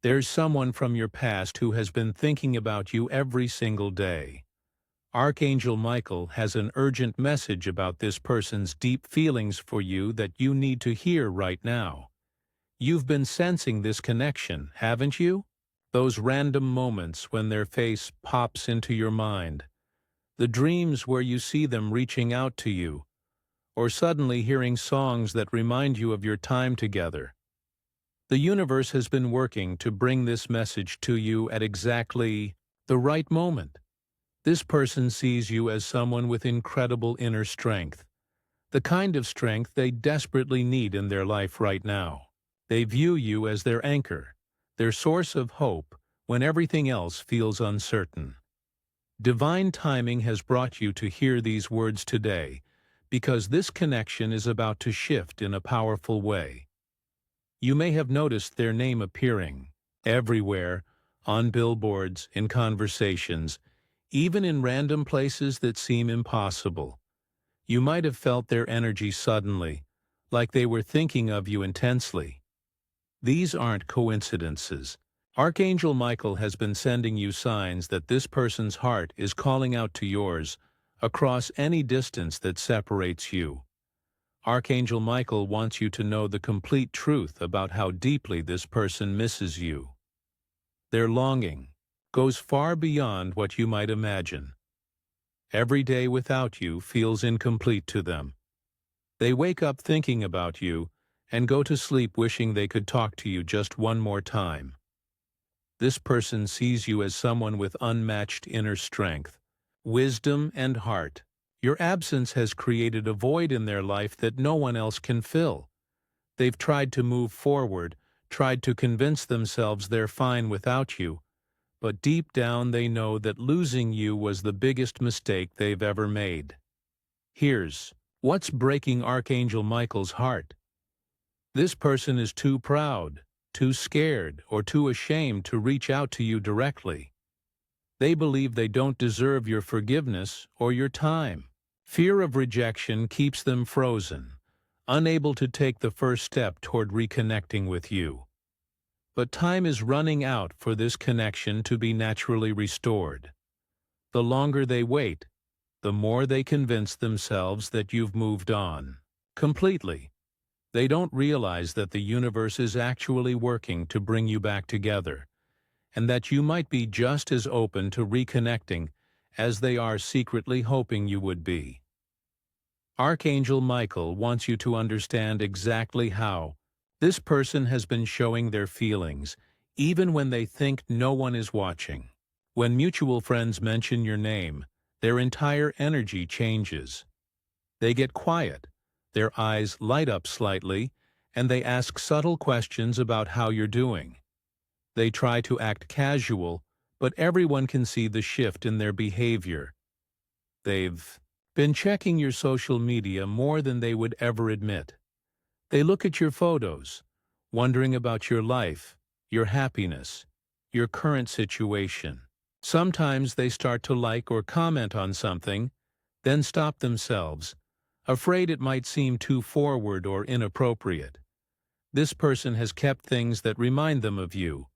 There's someone from your past who has been thinking about you every single day. Archangel Michael has an urgent message about this person's deep feelings for you that you need to hear right now. You've been sensing this connection, haven't you? Those random moments when their face pops into your mind. The dreams where you see them reaching out to you, or suddenly hearing songs that remind you of your time together. The universe has been working to bring this message to you at exactly the right moment. This person sees you as someone with incredible inner strength, the kind of strength they desperately need in their life right now. They view you as their anchor, their source of hope when everything else feels uncertain. Divine timing has brought you to hear these words today, because this connection is about to shift in a powerful way. You may have noticed their name appearing everywhere, on billboards, in conversations, even in random places that seem impossible. You might have felt their energy suddenly, like they were thinking of you intensely. These aren't coincidences. Archangel Michael has been sending you signs that this person's heart is calling out to yours across any distance that separates you. Archangel Michael wants you to know the complete truth about how deeply this person misses you. Their longing goes far beyond what you might imagine. Every day without you feels incomplete to them. They wake up thinking about you and go to sleep wishing they could talk to you just one more time. This person sees you as someone with unmatched inner strength, wisdom, and heart. Your absence has created a void in their life that no one else can fill. They've tried to move forward, tried to convince themselves they're fine without you, but deep down they know that losing you was the biggest mistake they've ever made. Here's what's breaking Archangel Michael's heart. This person is too proud, too scared, or too ashamed to reach out to you directly. They believe they don't deserve your forgiveness or your time. Fear of rejection keeps them frozen, unable to take the first step toward reconnecting with you. But time is running out for this connection to be naturally restored. The longer they wait, the more they convince themselves that you've moved on completely. They don't realize that the universe is actually working to bring you back together, and that you might be just as open to reconnecting as they are secretly hoping you would be. Archangel Michael wants you to understand exactly how this person has been showing their feelings, even when they think no one is watching. When mutual friends mention your name, their entire energy changes. They get quiet, their eyes light up slightly, and they ask subtle questions about how you're doing. They try to act casual, but everyone can see the shift in their behavior. They've been checking your social media more than they would ever admit. They look at your photos, wondering about your life, your happiness, your current situation. Sometimes they start to like or comment on something, then stop themselves, afraid it might seem too forward or inappropriate. This person has kept things that remind them of you,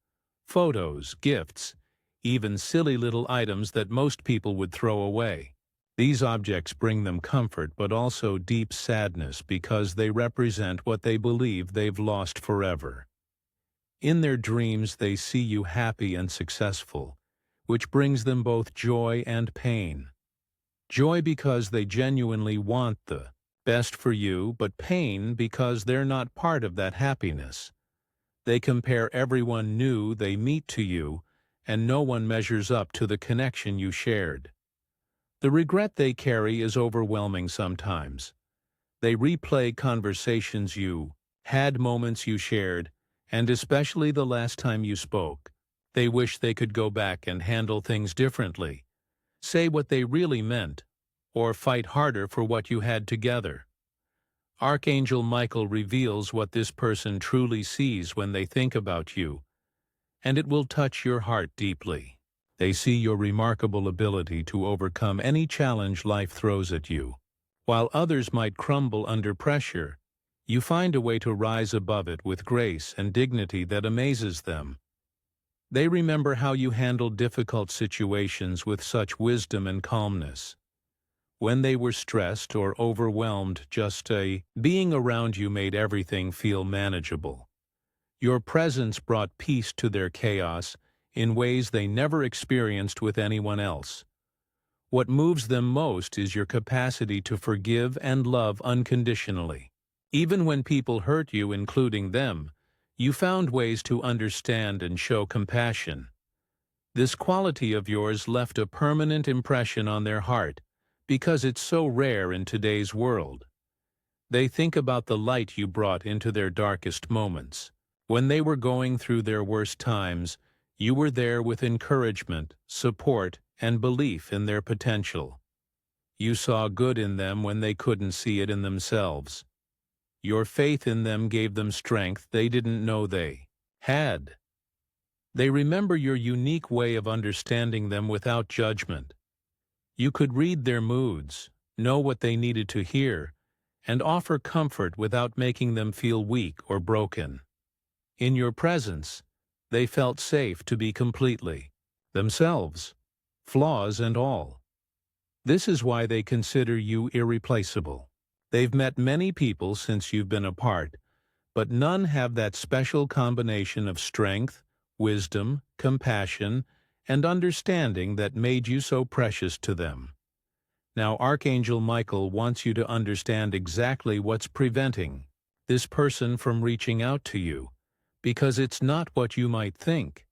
photos, gifts, even silly little items that most people would throw away. These objects bring them comfort but also deep sadness because they represent what they believe they've lost forever. In their dreams they see you happy and successful, which brings them both joy and pain. Joy because they genuinely want the best for you, but pain because they're not part of that happiness. They compare everyone new they meet to you, and no one measures up to the connection you shared. The regret they carry is overwhelming sometimes. They replay conversations you had, moments you shared, and especially the last time you spoke. They wish they could go back and handle things differently, say what they really meant, or fight harder for what you had together. Archangel Michael reveals what this person truly sees when they think about you, and it will touch your heart deeply. They see your remarkable ability to overcome any challenge life throws at you. While others might crumble under pressure, you find a way to rise above it with grace and dignity that amazes them. They remember how you handled difficult situations with such wisdom and calmness. When they were stressed or overwhelmed, just being around you made everything feel manageable. Your presence brought peace to their chaos in ways they never experienced with anyone else. What moves them most is your capacity to forgive and love unconditionally. Even when people hurt you, including them, you found ways to understand and show compassion. This quality of yours left a permanent impression on their heart because it's so rare in today's world. They think about the light you brought into their darkest moments. When they were going through their worst times, you were there with encouragement, support, and belief in their potential. You saw good in them when they couldn't see it in themselves. Your faith in them gave them strength they didn't know they had. They remember your unique way of understanding them without judgment. You could read their moods, know what they needed to hear, and offer comfort without making them feel weak or broken. In your presence, they felt safe to be completely themselves, flaws and all. This is why they consider you irreplaceable. They've met many people since you've been apart, but none have that special combination of strength, wisdom, compassion, and understanding that made you so precious to them. Now, Archangel Michael wants you to understand exactly what's preventing this person from reaching out to you, because it's not what you might think.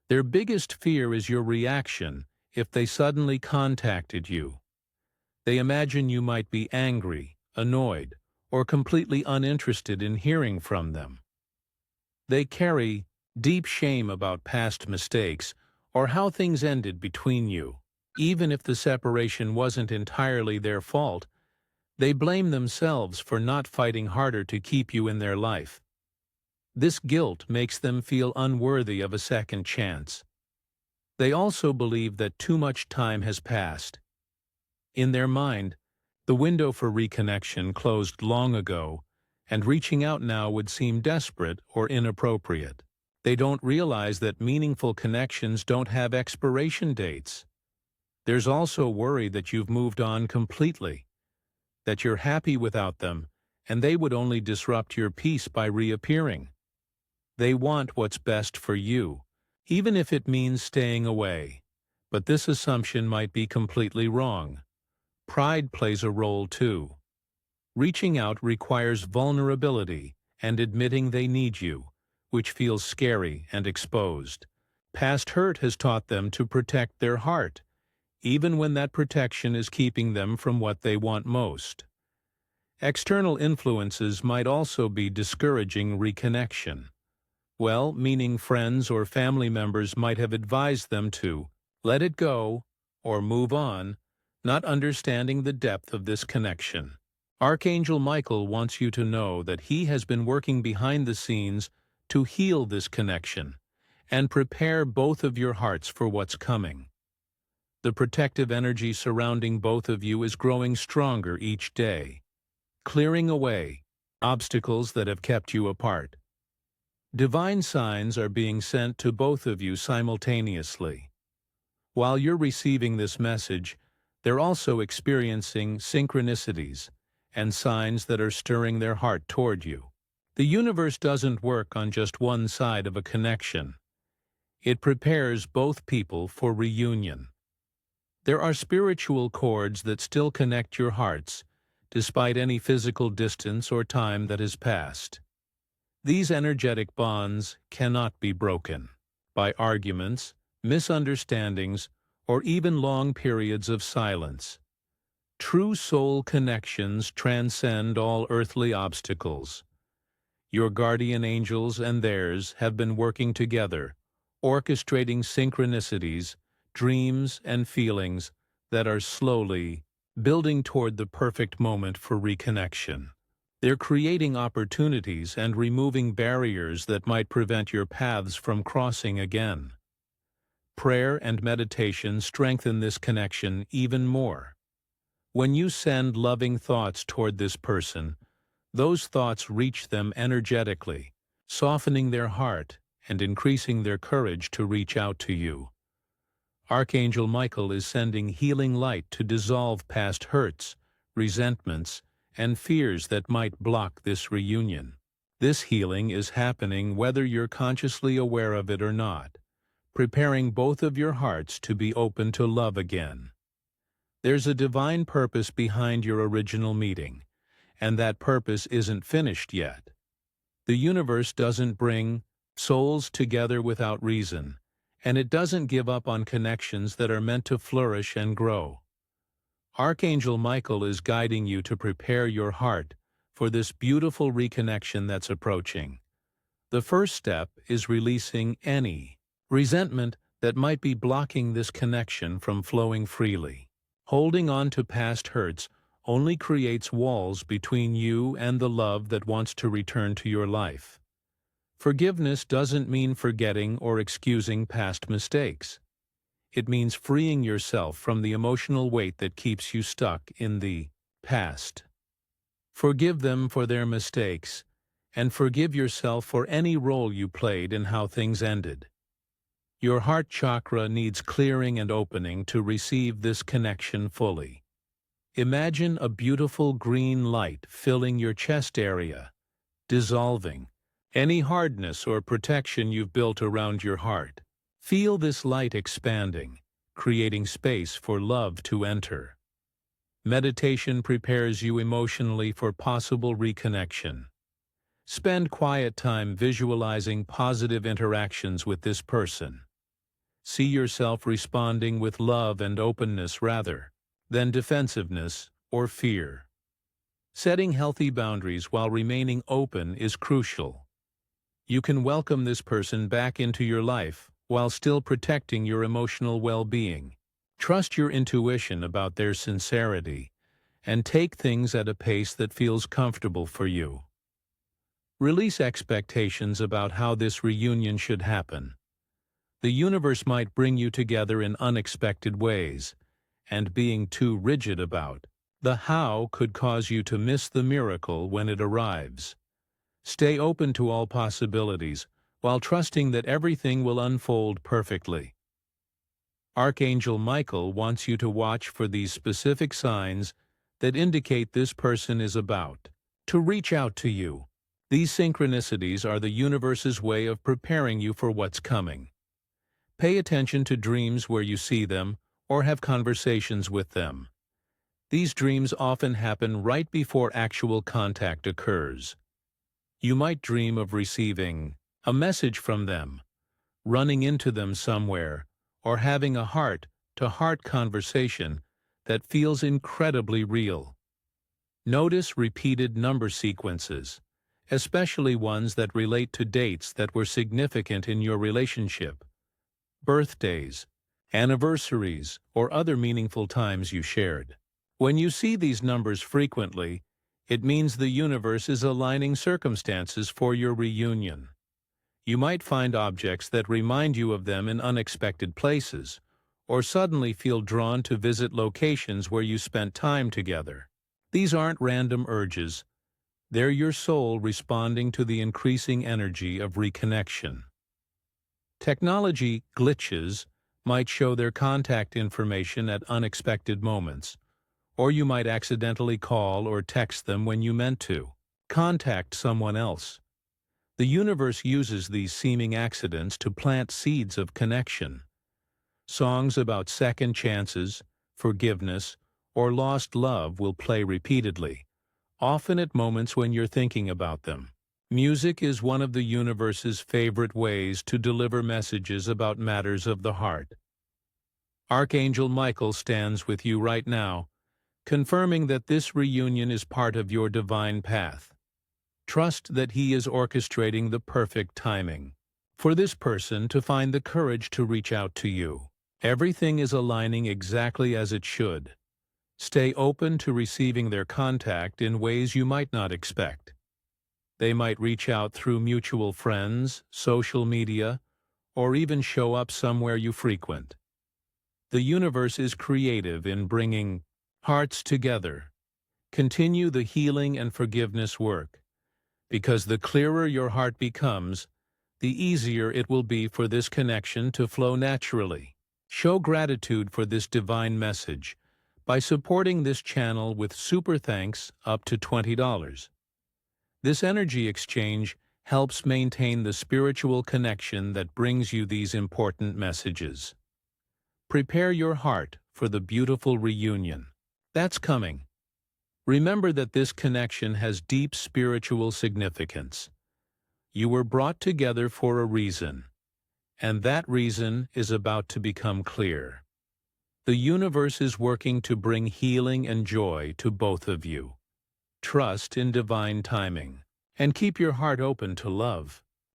Their biggest fear is your reaction if they suddenly contacted you. They imagine you might be angry, annoyed, or completely uninterested in hearing from them. They carry deep shame about past mistakes or how things ended between you. Even if the separation wasn't entirely their fault, they blame themselves for not fighting harder to keep you in their life. This guilt makes them feel unworthy of a second chance. They also believe that too much time has passed. In their mind, the window for reconnection closed long ago, and reaching out now would seem desperate or inappropriate. They don't realize that meaningful connections don't have expiration dates. There's also worry that you've moved on completely, that you're happy without them, and they would only disrupt your peace by reappearing. They want what's best for you, even if it means staying away. But this assumption might be completely wrong. Pride plays a role too. Reaching out requires vulnerability and admitting they need you, which feels scary and exposed. Past hurt has taught them to protect their heart, even when that protection is keeping them from what they want most. External influences might also be discouraging reconnection. Well-meaning friends or family members might have advised them to let it go or move on, not understanding the depth of this connection. Archangel Michael wants you to know that he has been working behind the scenes to heal this connection and prepare both of your hearts for what's coming. The protective energy surrounding both of you is growing stronger each day, clearing away obstacles that have kept you apart. Divine signs are being sent to both of you simultaneously. While you're receiving this message, they're also experiencing synchronicities and signs that are stirring their heart toward you. The universe doesn't work on just one side of a connection. It prepares both people for reunion. There are spiritual cords that still connect your hearts, despite any physical distance or time that has passed. These energetic bonds cannot be broken by arguments, misunderstandings, or even long periods of silence. True soul connections transcend all earthly obstacles. Your guardian angels and theirs have been working together, orchestrating synchronicities, dreams, and feelings that are slowly building toward the perfect moment for reconnection. They're creating opportunities and removing barriers that might prevent your paths from crossing again. Prayer and meditation strengthen this connection even more. When you send loving thoughts toward this person, those thoughts reach them energetically, softening their heart and increasing their courage to reach out to you. Archangel Michael is sending healing light to dissolve past hurts, resentments, and fears that might block this reunion. This healing is happening whether you're consciously aware of it or not, preparing both of your hearts to be open to love again. There's a divine purpose behind your original meeting, and that purpose isn't finished yet. The universe doesn't bring souls together without reason, and it doesn't give up on connections that are meant to flourish and grow. Archangel Michael is guiding you to prepare your heart for this beautiful reconnection that's approaching. The first step is releasing any resentment that might be blocking this connection from flowing freely. Holding on to past hurts only creates walls between you and the love that wants to return to your life. Forgiveness doesn't mean forgetting or excusing past mistakes. It means freeing yourself from the emotional weight that keeps you stuck in the past. Forgive them for their mistakes, and forgive yourself for any role you played in how things ended. Your heart chakra needs clearing and opening to receive this connection fully. Imagine a beautiful green light filling your chest area, dissolving any hardness or protection you've built around your heart. Feel this light expanding, creating space for love to enter. Meditation prepares you emotionally for possible reconnection. Spend quiet time visualizing positive interactions with this person. See yourself responding with love and openness rather than defensiveness or fear. Setting healthy boundaries while remaining open is crucial. You can welcome this person back into your life while still protecting your emotional well-being. Trust your intuition about their sincerity and take things at a pace that feels comfortable for you. Release expectations about how this reunion should happen. The universe might bring you together in unexpected ways, and being too rigid about the how could cause you to miss the miracle when it arrives. Stay open to all possibilities while trusting that everything will unfold perfectly. Archangel Michael wants you to watch for these specific signs that indicate this person is about to reach out to you. These synchronicities are the universe's way of preparing you for what's coming. Pay attention to dreams where you see them or have conversations with them. These dreams often happen right before actual contact occurs. You might dream of receiving a message from them, running into them somewhere, or having a heart-to-heart conversation that feels incredibly real. Notice repeated number sequences, especially ones that relate to dates that were significant in your relationship, birthdays, anniversaries, or other meaningful times you shared. When you see these numbers frequently, it means the universe is aligning circumstances for your reunion. You might find objects that remind you of them in unexpected places, or suddenly feel drawn to visit locations where you spent time together. These aren't random urges. They're your soul responding to the increasing energy of reconnection. Technology glitches might show their contact information at unexpected moments, or you might accidentally call or text them when you meant to contact someone else. The universe uses these seeming accidents to plant seeds of connection. Songs about second chances, forgiveness, or lost love will play repeatedly, often at moments when you're thinking about them. Music is one of the universe's favorite ways to deliver messages about matters of the heart. Archangel Michael stands with you right now, confirming that this reunion is part of your divine path. Trust that he is orchestrating the perfect timing for this person to find the courage to reach out to you. Everything is aligning exactly as it should. Stay open to receiving their contact in ways you might not expect. They might reach out through mutual friends, social media, or even show up somewhere you frequent. The universe is creative in bringing hearts together. Continue the healing and forgiveness work, because the clearer your heart becomes, the easier it will be for this connection to flow naturally. Show gratitude for this divine message by supporting this channel with super thanks up to $20. This energy exchange helps maintain the spiritual connection that brings you these important messages. Prepare your heart for the beautiful reunion that's coming. Remember that this connection has deep spiritual significance. You were brought together for a reason, and that reason is about to become clear. The universe is working to bring healing and joy to both of you. Trust in divine timing, and keep your heart open to love.